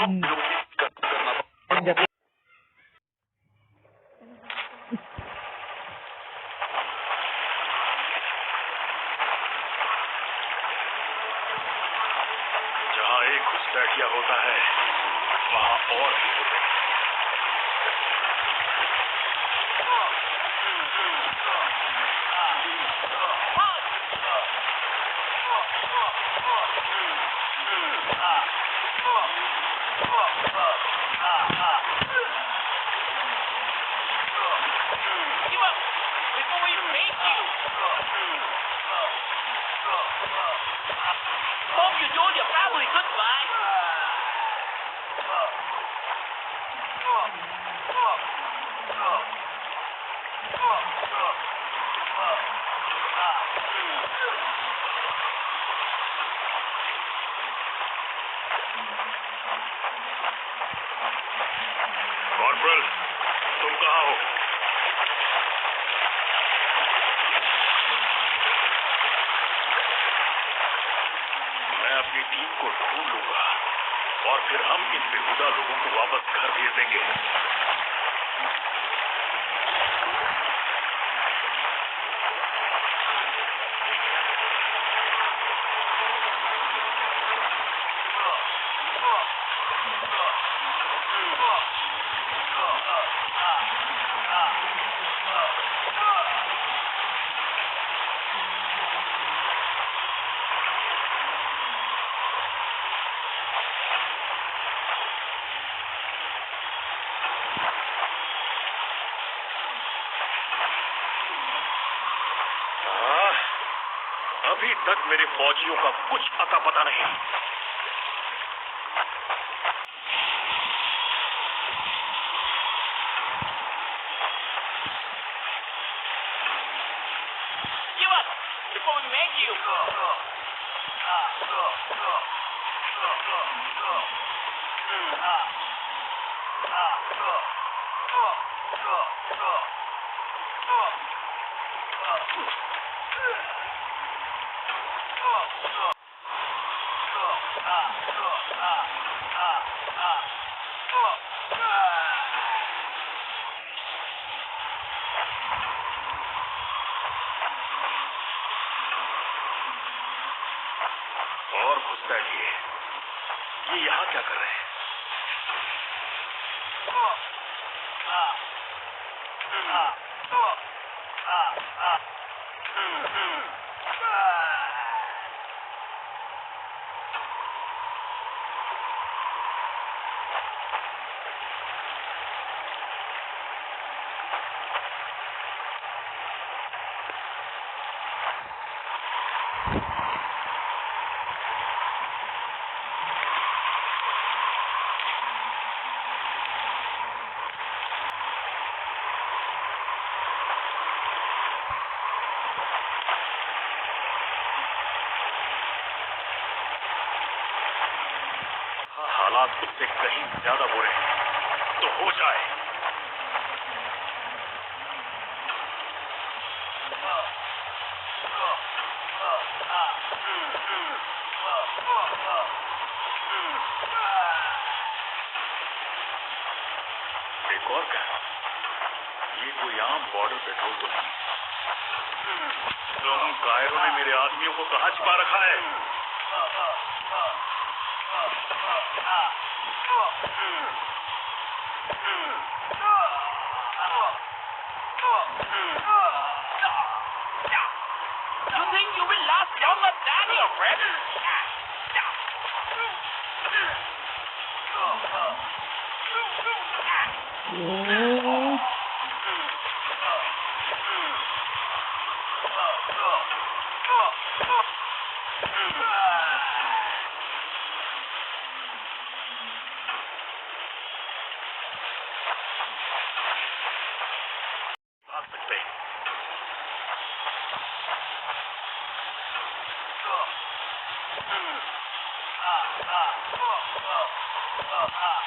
जहाँ एक घुसपैठिया होता है वहाँ और भी होते हैं। Hope you told your family goodbye. Corporal, तुम कहाँ हो? मैं अपनी टीम को ढूंढ लूंगा और फिर हम इन बेहुदा लोगों को वापस घर भेज देंगे। अभी तक मेरे फौजियों का कुछ अता पता नहीं। Give up before we make you. और घुसपैठिए, ये यहाँ क्या कर रहे हैं? हालात उससे कहीं ज्यादा बुरे हैं, तो हो जाए। एक और कहना, ये कोई आम बॉर्डर पेट्रोल तो नहीं। तुम कायरों ने मेरे आदमियों को कहाँ छिपा रखा है? You think you will last longer than your friend? भाग सकते हैं। Ah, ah, ah, ah, ah, ah.